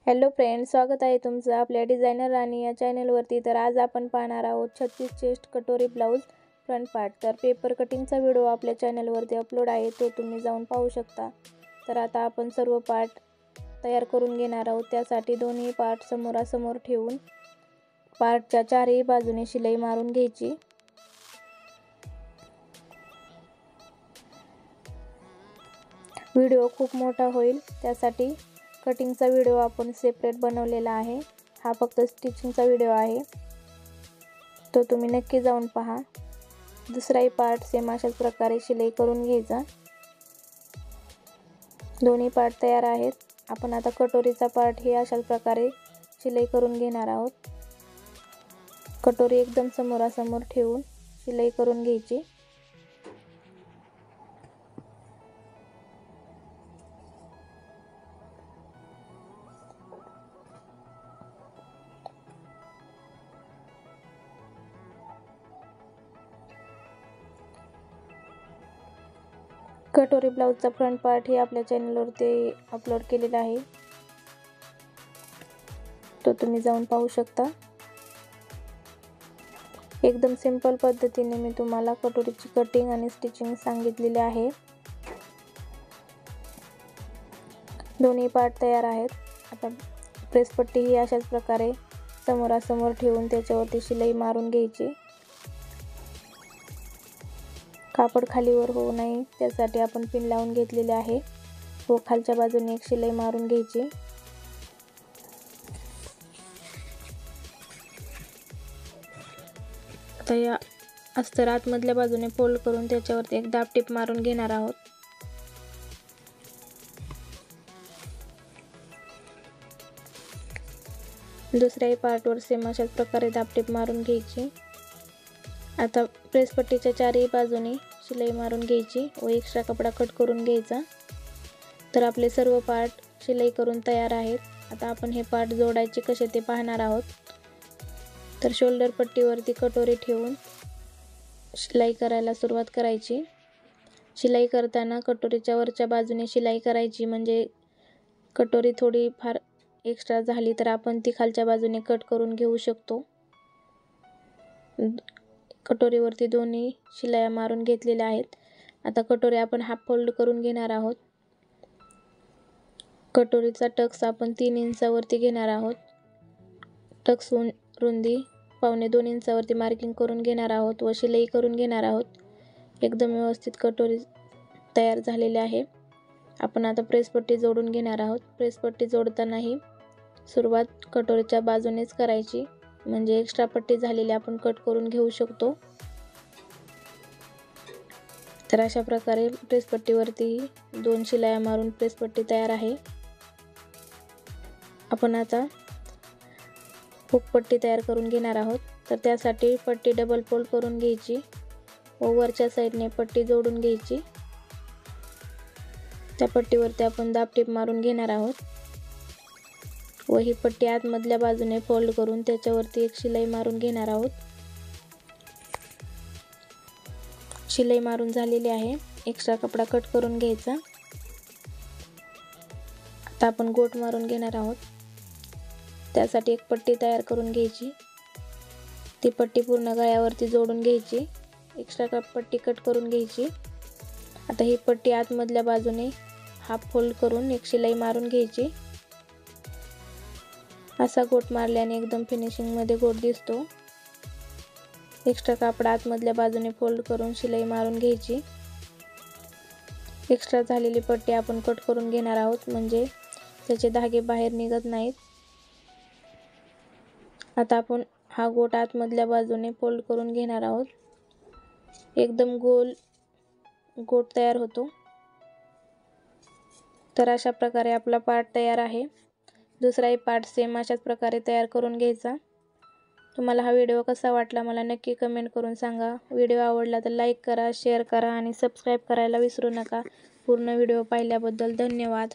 Hello friends, स्वागत आहे तुमचं आपल्या डिझायनर राणी या चॅनलवरती। तर आज आपण पाहणार आहोत 36 चेस्ट कटोरी ब्लाऊज फ्रंट पार्ट। तर पेपर कटिंगचा व्हिडिओ आपल्या चॅनलवरती अपलोड आहे, तो तुम्ही जाऊन पाहू शकता। तर आता आपण सर्व पार्ट तयार करून घेणार आहोत। त्यासाठी दोन्ही पार्ट समोरासमोर ठेवून पार्टच्या चारही बाजूने शिलाई मारून घ्यायची। व्हिडिओ खूप मोठा होईल, त्यासाठी कटिंगचा व्हिडिओ आपण सेपरेट बनवलेला आहे। हा फक्त स्टिचिंगचा व्हिडिओ आहे, तो तुम्ही नक्की जाऊन पहा। दुसराही पार्ट सेम अशाच प्रकारे शिलाई करून घ्यायचा। दोन्ही पार्ट तयार आहेत। आपण आता कटोरीचा पार्ट हे अशाच प्रकारे शिलाई करून घेणार आहोत। कटोरी एकदम समोरासमोर ठेवून शिलाई करून घ्यायची। कटोरी ब्लाऊजचा फ्रंट पार्ट हे आपल्या चॅनलवरती अपलोड केलेला आहे, तो तुम्ही जाऊन पाहू शकता। एकदम सिंपल पद्धतीने मी तुम्हाला कटोरीची कटिंग आणि स्टिचिंग सांगितलेली आहे। दोन्ही पार्ट तयार आहेत। आता प्रेस पट्टी ही अशाच प्रकारे समोरासमोर ठेवून त्याच्यावरती शिलाई मारून घ्यायची। कापड खालीवर होऊ नये त्यासाठी आपण पिन लावून घेतलेले आहे व खालच्या बाजूने एक शिलाई मारून घ्यायची। आता या अस्तर आतमधल्या बाजूने फोल्ड करून त्याच्यावरती एक दाब टिप मारून घेणार आहोत। दुसऱ्याही पार्टवर सेम अशाच प्रकारे दाब टिप मारून घ्यायची। आता प्रेस पट्टीच्या चारही बाजूने शिलाई मारून घ्यायची व एक्स्ट्रा कपडा कट करून घ्यायचा। तर आपले सर्व पार्ट शिलाई करून तयार आहेत। आता आपण हे पार्ट जोडायचे कसे ते पाहणार आहोत। तर शोल्डर पट्टीवरती कटोरी ठेवून शिलाई करायला सुरुवात करायची। शिलाई करताना कटोरीच्या वरच्या बाजूने शिलाई करायची, म्हणजे कटोरी थोडी फार एक्स्ट्रा झाली तर आपण ती खालच्या बाजूने कट करून घेऊ शकतो। कटोरीवरती दोन्ही शिलाया मारून घेतलेल्या आहेत। आता कटोरी आपण हाफ फोल्ड करून घेणार आहोत। कटोरीचा टक्स आपण 3 इंचावरती घेणार आहोत। टक्स रुंदी 1.25 इंचावरती मार्किंग करून घेणार आहोत व शिलाई करून घेणार आहोत। एकदम व्यवस्थित कटोरी तयार झालेली आहे। आपण आता प्रेस पट्टी जोडून घेणार आहोत। प्रेस पट्टी जोडतानाही सुरुवात कटोरीच्या बाजूनेच करायची, म्हणजे एक्स्ट्रा पट्टी झालेली आपण कट करून घेऊ शकतो। तर अशा प्रकारे प्रेस पट्टीवरती 2 शिलाया मारून प्रेस पट्टी तयार आहे। आपण आता हुक पट्टी तयार करून घेणार आहोत। तर त्यासाठी पट्टी डबल फोल्ड करून घ्यायची व वरच्या साईडने पट्टी जोडून घ्यायची। त्या पट्टीवरती आपण दाब टिप मारून घेणार आहोत व ही पट्टी आतमधल्या बाजूने फोल्ड करून त्याच्यावरती एक शिलाई मारून घेणार आहोत। शिलाई मारून झालेली आहे। एक्स्ट्रा कपडा कट करून घ्यायचा। आता आपण गोट मारून घेणार आहोत। त्यासाठी एक पट्टी तयार करून घ्यायची, ती पट्टी पूर्ण गळ्यावरती जोडून घ्यायची। एक्स्ट्रा पट्टी कट करून घ्यायची। आता ही पट्टी आतमधल्या बाजूने हाफ फोल्ड करून एक शिलाई मारून घ्यायची। असा गोट मारल्याने एकदम फिनिशिंग मध्ये गोट दिसतो। एक्स्ट्रा कापड आतमधल्या बाजूने फोल्ड करून शिलाई मारून घ्यायची। एक्स्ट्रा झालेली पट्टी आपण कट करून घेणार आहोत, म्हणजे त्याचे धागे बाहेर निघत नाहीत। आता आपण हा गोट आतमधल्या बाजूने फोल्ड करून घेणार आहोत। एकदम गोल गोट तयार होतो। तर अशा प्रकारे आपला पार्ट तयार आहे। दुसराही पार्ट सेम अशाच प्रकारे तयार करून घ्यायचा। तुम्हाला हा व्हिडिओ कसा वाटला मला नक्की कमेंट करून सांगा। व्हिडिओ आवडला तर लाईक करा, शेअर करा आणि सबस्क्राईब करायला विसरू नका। पूर्ण व्हिडिओ पाहिल्याबद्दल धन्यवाद।